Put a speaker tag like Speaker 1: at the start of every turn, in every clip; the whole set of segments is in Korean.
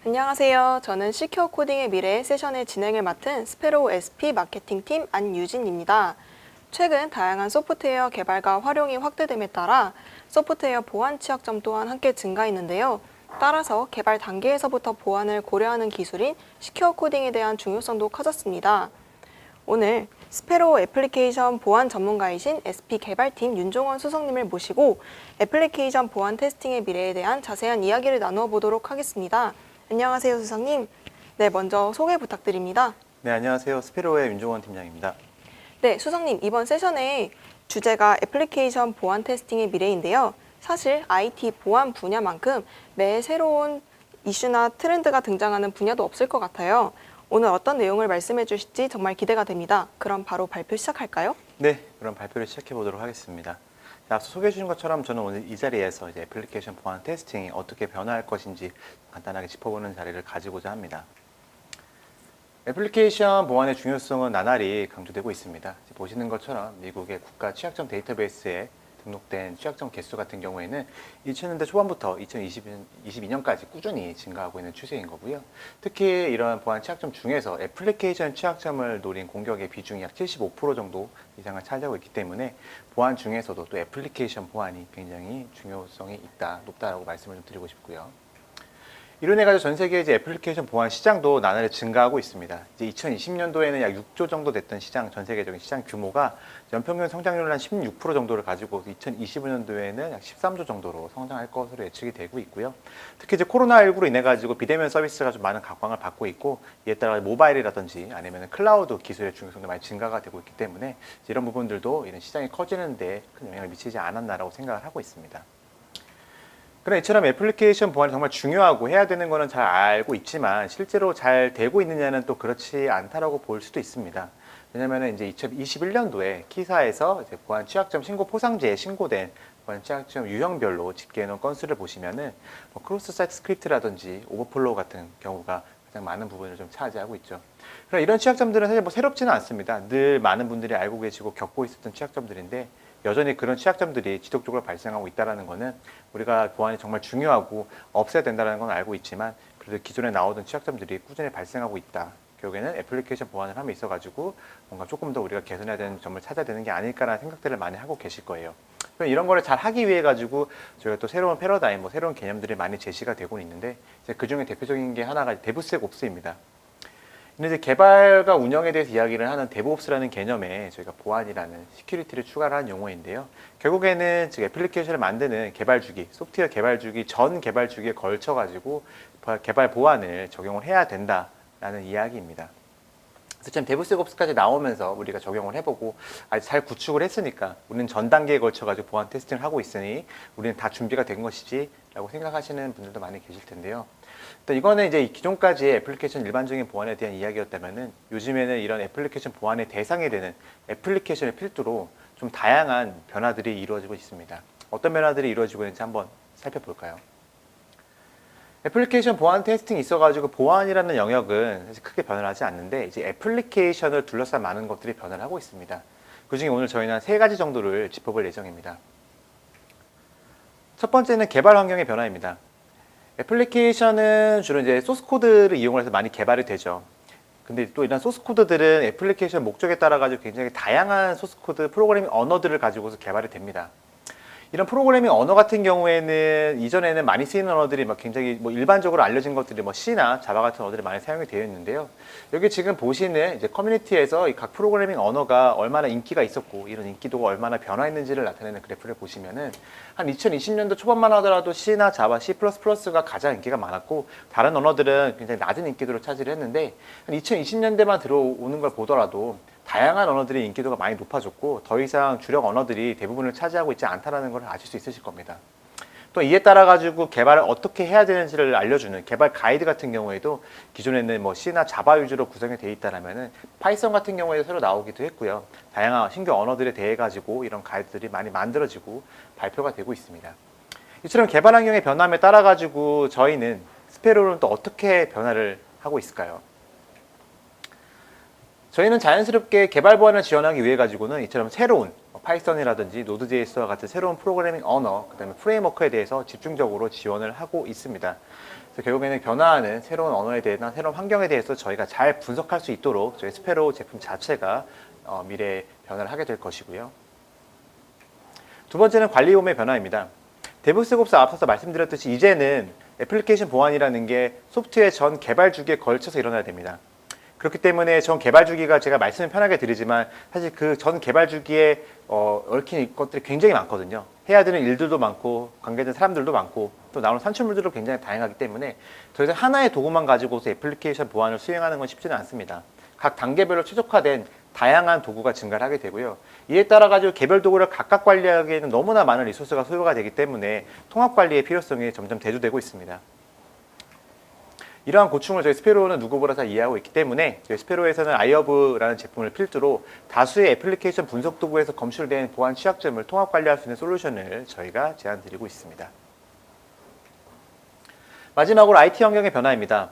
Speaker 1: 안녕하세요. 저는 시큐어 코딩의 미래 세션의 진행을 맡은 스페로우 SP 마케팅팀 안유진입니다. 최근 다양한 소프트웨어 개발과 활용이 확대됨에 따라 소프트웨어 보안 취약점 또한 함께 증가했는데요. 따라서 개발 단계에서부터 보안을 고려하는 기술인 시큐어 코딩에 대한 중요성도 커졌습니다. 오늘 스페로우 애플리케이션 보안 전문가이신 SP 개발팀 윤종원 수석님을 모시고 애플리케이션 보안 테스팅의 미래에 대한 자세한 이야기를 나누어 보도록 하겠습니다. 안녕하세요, 수석님. 네, 먼저 소개 부탁드립니다.
Speaker 2: 네, 안녕하세요. 스페로우의 윤종원 팀장입니다.
Speaker 1: 네, 수석님, 이번 세션의 주제가 애플리케이션 보안 테스팅의 미래인데요. 사실 IT 보안 분야만큼 매 새로운 이슈나 트렌드가 등장하는 분야도 없을 것 같아요. 오늘 어떤 내용을 말씀해 주실지 정말 기대가 됩니다. 그럼 바로 발표 시작할까요?
Speaker 2: 네, 그럼 발표를 시작해 보도록 하겠습니다. 앞서 소개해 주신 것처럼 저는 오늘 이 자리에서 이제 애플리케이션 보안 테스팅이 어떻게 변화할 것인지 간단하게 짚어보는 자리를 가지고자 합니다. 애플리케이션 보안의 중요성은 나날이 강조되고 있습니다. 보시는 것처럼 미국의 국가 취약점 데이터베이스에 등록된 취약점 개수 같은 경우에는 2000년대 초반부터 2022년까지 꾸준히 증가하고 있는 추세인 거고요. 특히 이러한 보안 취약점 중에서 애플리케이션 취약점을 노린 공격의 비중이 약 75% 정도 이상을 차지하고 있기 때문에 보안 중에서도 또 애플리케이션 보안이 굉장히 중요성이 높다라고 말씀을 좀 드리고 싶고요. 이로 인해 가지고 전 세계 이제 애플리케이션 보안 시장도 나날이 증가하고 있습니다. 이제 2020년도에는 약 6조 정도 됐던 시장, 전 세계적인 시장 규모가 연평균 성장률 한 16% 정도를 가지고 2025년도에는 약 13조 정도로 성장할 것으로 예측이 되고 있고요. 특히 이제 코로나19로 인해 가지고 비대면 서비스가 좀 많은 각광을 받고 있고, 이에 따라 모바일이라든지 아니면 클라우드 기술의 중요성도 많이 증가가 되고 있기 때문에 이런 부분들도 이런 시장이 커지는데 큰 영향을 미치지 않았나라고 생각을 하고 있습니다. 그럼 이처럼 애플리케이션 보안이 정말 중요하고 해야 되는 거는 잘 알고 있지만 실제로 잘 되고 있느냐는 또 그렇지 않다라고 볼 수도 있습니다. 왜냐하면 이제 2021년도에 키사에서 이제 보안 취약점 신고 포상지에 신고된 보안 취약점 유형별로 집계해 놓은 건수를 보시면은 크로스 사이트 스크립트라든지 오버플로우 같은 경우가 가장 많은 부분을 좀 차지하고 있죠. 그럼 이런 취약점들은 사실 세롭지는 않습니다. 늘 많은 분들이 알고 계시고 겪고 있었던 취약점들인데 여전히 그런 취약점들이 지속적으로 발생하고 있다는 것은 우리가 보안이 정말 중요하고 없애야 된다는 건 알고 있지만 그래도 기존에 나오던 취약점들이 꾸준히 발생하고 있다. 결국에는 애플리케이션 보안을 함에 있어가지고 뭔가 조금 더 우리가 개선해야 되는 점을 찾아야 되는 게 아닐까라는 생각들을 많이 하고 계실 거예요. 이런 거를 잘 하기 위해 가지고 저희가 또 새로운 패러다임, 새로운 개념들이 많이 제시가 되고 있는데 그 중에 대표적인 게 하나가 데브섹옵스입니다. 근데 이제 개발과 운영에 대해서 이야기를 하는 데브옵스라는 개념에 저희가 보안이라는 시큐리티를 추가를 한 용어인데요. 결국에는 즉 애플리케이션을 만드는 개발 주기, 소프트웨어 개발 주기 전 개발 주기에 걸쳐 가지고 개발 보안을 적용을 해야 된다라는 이야기입니다. 그래서 지금 데브섹옵스까지 나오면서 우리가 적용을 해보고 아주 잘 구축을 했으니까 우리는 전 단계에 걸쳐 가지고 보안 테스팅을 하고 있으니 우리는 다 준비가 된 것이지라고 생각하시는 분들도 많이 계실 텐데요. 이거는 이제 기존까지의 애플리케이션 일반적인 보안에 대한 이야기였다면은 요즘에는 이런 애플리케이션 보안의 대상이 되는 애플리케이션을 필두로 좀 다양한 변화들이 이루어지고 있습니다. 어떤 변화들이 이루어지고 있는지 한번 살펴볼까요? 애플리케이션 보안 테스팅이 있어가지고 보안이라는 영역은 사실 크게 변화를 하지 않는데 이제 애플리케이션을 둘러싼 많은 것들이 변화를 하고 있습니다. 그 중에 오늘 저희는 한 3가지 정도를 짚어볼 예정입니다. 첫 번째는 개발 환경의 변화입니다. 애플리케이션은 주로 이제 소스 코드를 이용해서 많이 개발이 되죠. 근데 또 이런 소스 코드들은 애플리케이션 목적에 따라 가지고 굉장히 다양한 소스 코드 프로그래밍 언어들을 가지고서 개발이 됩니다. 이런 프로그래밍 언어 같은 경우에는 이전에는 많이 쓰이는 언어들이 굉장히 일반적으로 알려진 것들이 C나 자바 같은 언어들이 많이 사용이 되어 있는데요. 여기 지금 보시는 이제 커뮤니티에서 이 각 프로그래밍 언어가 얼마나 인기가 있었고 이런 인기도가 얼마나 변화했는지를 나타내는 그래프를 보시면은 한 2020년도 초반만 하더라도 C나 자바, C++가 가장 인기가 많았고 다른 언어들은 굉장히 낮은 인기도를 차지를 했는데 한 2020년대만 들어오는 걸 보더라도 다양한 언어들의 인기도가 많이 높아졌고 더 이상 주력 언어들이 대부분을 차지하고 있지 않다는 걸 아실 수 있으실 겁니다. 또 이에 따라 가지고 개발을 어떻게 해야 되는지를 알려주는 개발 가이드 같은 경우에도 기존에는 C나 자바 위주로 구성이 되어 있다면은 파이썬 같은 경우에도 새로 나오기도 했고요. 다양한 신규 언어들에 대해 가지고 이런 가이드들이 많이 만들어지고 발표가 되고 있습니다. 이처럼 개발 환경의 변함에 따라 가지고 저희는 스페로우는 또 어떻게 변화를 하고 있을까요? 저희는 자연스럽게 개발 보안을 지원하기 위해 가지고는 이처럼 새로운 파이썬이라든지 노드.js와 같은 새로운 프로그래밍 언어, 그다음에 프레임워크에 대해서 집중적으로 지원을 하고 있습니다. 그래서 결국에는 변화하는 새로운 언어에 대한 새로운 환경에 대해서 저희가 잘 분석할 수 있도록 저희 스페로우 제품 자체가 미래에 변화를 하게 될 것이고요. 두 번째는 관리홈의 변화입니다. 데브스옵스 앞서서 말씀드렸듯이 이제는 애플리케이션 보안이라는 게 소프트웨어 전 개발 주기에 걸쳐서 일어나야 됩니다. 그렇기 때문에 전 개발 주기가 제가 말씀을 편하게 드리지만 사실 그 전 개발 주기에 얽힌 것들이 굉장히 많거든요. 해야 되는 일들도 많고 관계된 사람들도 많고 또 나오는 산출물들도 굉장히 다양하기 때문에 더 이상 하나의 도구만 가지고서 애플리케이션 보안을 수행하는 건 쉽지는 않습니다. 각 단계별로 최적화된 다양한 도구가 증가를 하게 되고요. 이에 따라 가지고 개별 도구를 각각 관리하기에는 너무나 많은 리소스가 소요가 되기 때문에 통합 관리의 필요성이 점점 대두되고 있습니다. 이러한 고충을 저희 스페로우는 누구보다 잘 이해하고 있기 때문에 저희 스페로우에서는 아이허브라는 제품을 필두로 다수의 애플리케이션 분석 도구에서 검출된 보안 취약점을 통합 관리할 수 있는 솔루션을 저희가 제안드리고 있습니다. 마지막으로 IT 환경의 변화입니다.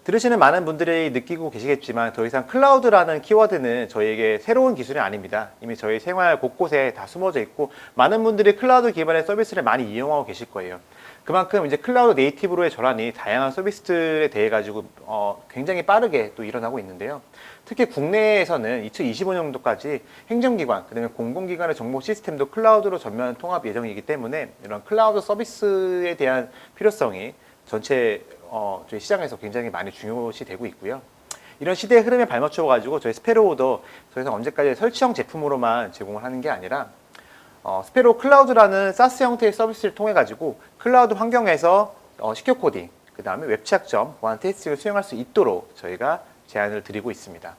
Speaker 2: 들으시는 많은 분들이 느끼고 계시겠지만 더 이상 클라우드라는 키워드는 저희에게 새로운 기술이 아닙니다. 이미 저희 생활 곳곳에 다 숨어져 있고 많은 분들이 클라우드 기반의 서비스를 많이 이용하고 계실 거예요. 그만큼 이제 클라우드 네이티브로의 전환이 다양한 서비스들에 대해 가지고 굉장히 빠르게 또 일어나고 있는데요. 특히 국내에서는 2025년도까지 행정기관, 그다음에 공공기관의 정보 시스템도 클라우드로 전면 통합 예정이기 때문에 이런 클라우드 서비스에 대한 필요성이 전체 저희 시장에서 굉장히 많이 중요시 되고 있고요. 이런 시대의 흐름에 발맞춰 가지고 저희 스페로우도 더 이상 언제까지 설치형 제품으로만 제공을 하는 게 아니라 스페로우 클라우드라는 사스 형태의 서비스를 통해 가지고 클라우드 환경에서 시큐어 코딩, 그 다음에 웹 취약점, 보안 테스팅을 수행할 수 있도록 저희가 제안을 드리고 있습니다.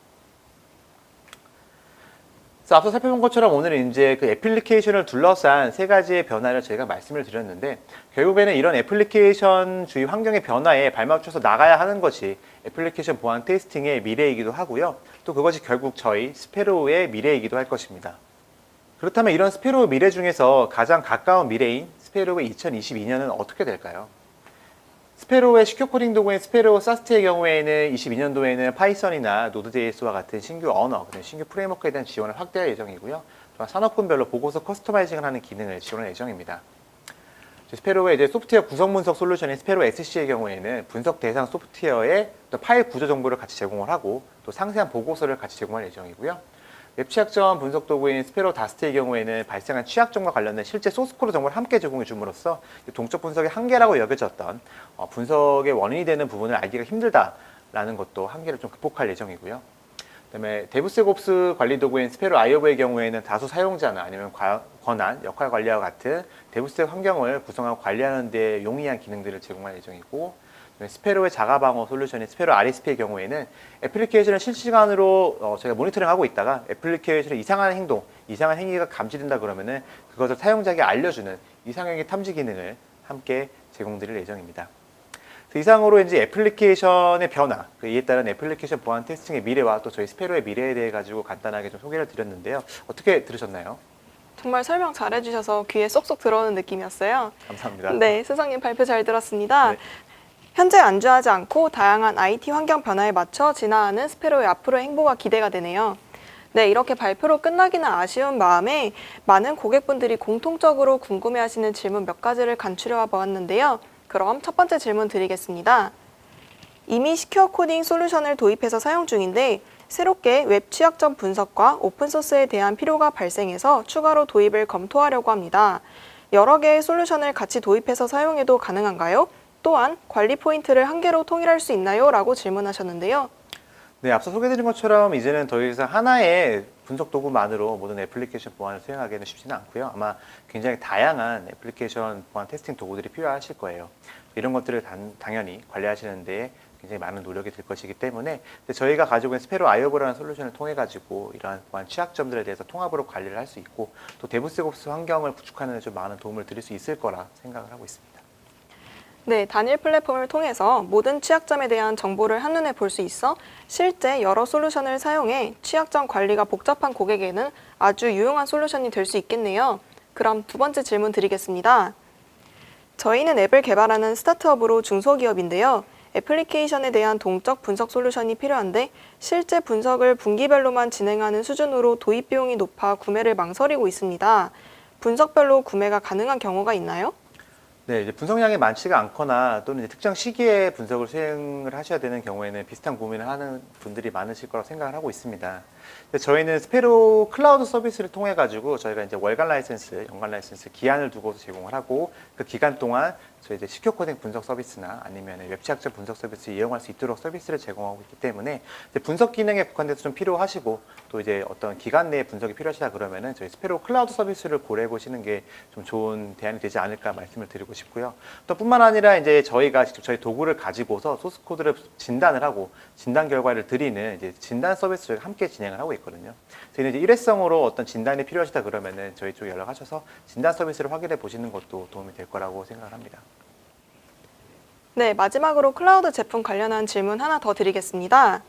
Speaker 2: 그래서 앞서 살펴본 것처럼 오늘은 이제 그 애플리케이션을 둘러싼 세 가지의 변화를 저희가 말씀을 드렸는데 결국에는 이런 애플리케이션 주의 환경의 변화에 발맞춰서 나가야 하는 것이 애플리케이션 보안 테스팅의 미래이기도 하고요. 또 그것이 결국 저희 스페로우의 미래이기도 할 것입니다. 그렇다면 이런 스페로우 미래 중에서 가장 가까운 미래인 스페로우의 2022년은 어떻게 될까요? 스페로우의 시큐어 코딩 도구인 스페로우 사스트의 경우에는 22년도에는 파이썬이나 노드.js와 같은 신규 언어, 신규 프레임워크에 대한 지원을 확대할 예정이고요. 또한 산업군별로 보고서 커스터마이징을 하는 기능을 지원할 예정입니다. 스페로우의 이제 소프트웨어 구성 분석 솔루션인 스페로우 SC의 경우에는 분석 대상 소프트웨어의 또 파일 구조 정보를 같이 제공을 하고 또 상세한 보고서를 같이 제공할 예정이고요. 웹 취약점 분석 도구인 스페로우 다스트의 경우에는 발생한 취약점과 관련된 실제 소스코드 정보를 함께 제공해 줌으로써 동적 분석의 한계라고 여겨졌던 분석의 원인이 되는 부분을 알기가 힘들다라는 것도 한계를 좀 극복할 예정이고요. 그다음에 데브스옵스 관리 도구인 스페로우 아이허브의 경우에는 다수 사용자나 아니면 권한, 역할 관리와 같은 데브스의 환경을 구성하고 관리하는 데 용이한 기능들을 제공할 예정이고 스페로우의 자가 방어 솔루션인 스페로우 RSP의 경우에는 애플리케이션을 실시간으로 저희가 모니터링하고 있다가 애플리케이션의 이상한 행동, 이상한 행위가 감지된다 그러면은 그것을 사용자에게 알려주는 이상행위 탐지 기능을 함께 제공드릴 예정입니다. 이상으로 이제 애플리케이션의 변화, 이에 따른 애플리케이션 보안 테스팅의 미래와 또 저희 스페로우의 미래에 대해 가지고 간단하게 좀 소개를 드렸는데요. 어떻게 들으셨나요?
Speaker 1: 정말 설명 잘해주셔서 귀에 쏙쏙 들어오는 느낌이었어요.
Speaker 2: 감사합니다.
Speaker 1: 네, 스상님 발표 잘 들었습니다.
Speaker 2: 네.
Speaker 1: 현재 안주하지 않고 다양한 IT 환경 변화에 맞춰 진화하는 스페로우의 앞으로의 행보가 기대가 되네요. 네, 이렇게 발표로 끝나기는 아쉬운 마음에 많은 고객분들이 공통적으로 궁금해하시는 질문 몇 가지를 간추려 보았는데요. 그럼 첫 번째 질문 드리겠습니다. 이미 시큐어 코딩 솔루션을 도입해서 사용 중인데 새롭게 웹 취약점 분석과 오픈소스에 대한 필요가 발생해서 추가로 도입을 검토하려고 합니다. 여러 개의 솔루션을 같이 도입해서 사용해도 가능한가요? 또한 관리 포인트를 한 개로 통일할 수 있나요? 라고 질문하셨는데요.
Speaker 2: 네, 앞서 소개드린 것처럼 이제는 더 이상 하나의 분석 도구만으로 모든 애플리케이션 보안을 수행하기는 쉽지는 않고요. 아마 굉장히 다양한 애플리케이션 보안 테스팅 도구들이 필요하실 거예요. 이런 것들을 당연히 관리하시는 데 굉장히 많은 노력이 들 것이기 때문에 저희가 가지고 있는 스페로우 아이허브라는 솔루션을 통해 가지고 이러한 보안 취약점들에 대해서 통합으로 관리를 할 수 있고 또 데브스옵스 환경을 구축하는 데 좀 많은 도움을 드릴 수 있을 거라 생각을 하고 있습니다.
Speaker 1: 네, 단일 플랫폼을 통해서 모든 취약점에 대한 정보를 한눈에 볼 수 있어 실제 여러 솔루션을 사용해 취약점 관리가 복잡한 고객에는 아주 유용한 솔루션이 될 수 있겠네요. 그럼 두 번째 질문 드리겠습니다. 저희는 앱을 개발하는 스타트업으로 중소기업인데요. 애플리케이션에 대한 동적 분석 솔루션이 필요한데 실제 분석을 분기별로만 진행하는 수준으로 도입 비용이 높아 구매를 망설이고 있습니다. 분석별로 구매가 가능한 경우가 있나요?
Speaker 2: 네, 이제 분석량이 많지가 않거나 또는 이제 특정 시기에 분석을 수행을 하셔야 되는 경우에는 비슷한 고민을 하는 분들이 많으실 거라고 생각을 하고 있습니다. 근데 저희는 스페로 클라우드 서비스를 통해 가지고 저희가 이제 월간 라이센스, 연간 라이센스 기한을 두고서 제공을 하고 그 기간 동안 저희 이제 시큐어 코딩 분석 서비스나 아니면 웹치학적 분석 서비스 이용할 수 있도록 서비스를 제공하고 있기 때문에 이제 분석 기능에 국한돼서 좀 필요하시고 또 이제 어떤 기간 내에 분석이 필요하시다 그러면은 저희 스페로 클라우드 서비스를 고려해 보시는 게 좀 좋은 대안이 되지 않을까 말씀을 드리고 싶고요. 또 뿐만 아니라 이제 저희가 직접 저희 도구를 가지고서 소스 코드를 진단을 하고 진단 결과를 드리는 이제 진단 서비스를 함께 진행을 하고 있거든요. 저희는 이제 일회성으로 어떤 진단이 필요하시다 그러면은 저희 쪽에 연락하셔서 진단 서비스를 확인해 보시는 것도 도움이 될 거라고 생각을 합니다.
Speaker 1: 네, 마지막으로 클라우드 제품 관련한 질문 하나 더 드리겠습니다.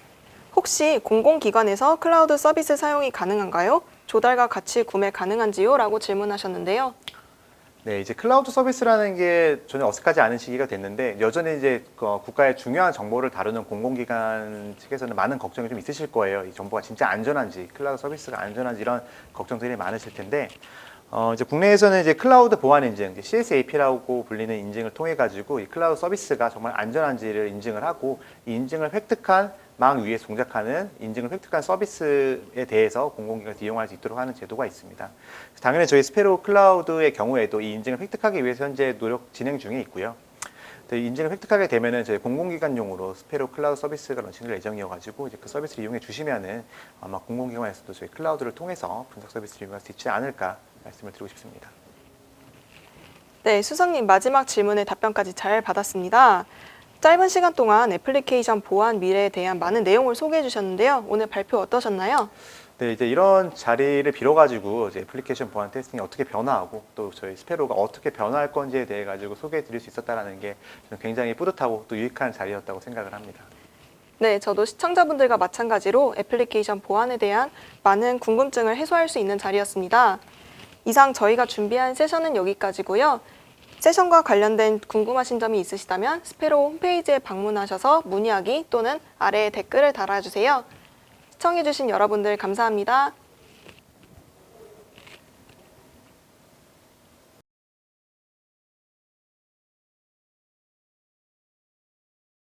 Speaker 1: 혹시 공공기관에서 클라우드 서비스 사용이 가능한가요? 조달과 같이 구매 가능한지요? 라고 질문하셨는데요.
Speaker 2: 네, 이제 클라우드 서비스라는 게 전혀 어색하지 않은 시기가 됐는데 여전히 이제 국가의 중요한 정보를 다루는 공공기관 측에서는 많은 걱정이 좀 있으실 거예요. 이 정보가 진짜 안전한지, 클라우드 서비스가 안전한지 이런 걱정들이 많으실 텐데 이제 국내에서는 이제 클라우드 보안 인증, CSAP라고 불리는 인증을 통해 가지고 이 클라우드 서비스가 정말 안전한지를 인증을 하고 이 인증을 획득한 망 위에 동작하는 인증을 획득한 서비스에 대해서 공공기관에서 이용할 수 있도록 하는 제도가 있습니다. 당연히 저희 스페로 클라우드의 경우에도 이 인증을 획득하기 위해서 현재 노력 진행 중에 있고요. 이 인증을 획득하게 되면은 저희 공공기관용으로 스페로 클라우드 서비스가 런칭될 예정이어가지고 이제 그 서비스를 이용해 주시면은 아마 공공기관에서도 저희 클라우드를 통해서 분석 서비스를 이용할 수 있지 않을까 말씀을 드리고 싶습니다.
Speaker 1: 네, 수석님 마지막 질문의 답변까지 잘 받았습니다. 짧은 시간 동안 애플리케이션 보안 미래에 대한 많은 내용을 소개해 주셨는데요. 오늘 발표 어떠셨나요?
Speaker 2: 네, 이제 이런 자리를 빌어가지고 이제 애플리케이션 보안 테스팅이 어떻게 변화하고 또 저희 스페로가 어떻게 변화할 건지에 대해 가지고 소개해 드릴 수 있었다는 게 저는 굉장히 뿌듯하고 또 유익한 자리였다고 생각을 합니다.
Speaker 1: 네, 저도 시청자분들과 마찬가지로 애플리케이션 보안에 대한 많은 궁금증을 해소할 수 있는 자리였습니다. 이상 저희가 준비한 세션은 여기까지고요. 세션과 관련된 궁금하신 점이 있으시다면 스페로 홈페이지에 방문하셔서 문의하기 또는 아래에 댓글을 달아주세요. 시청해주신 여러분들 감사합니다.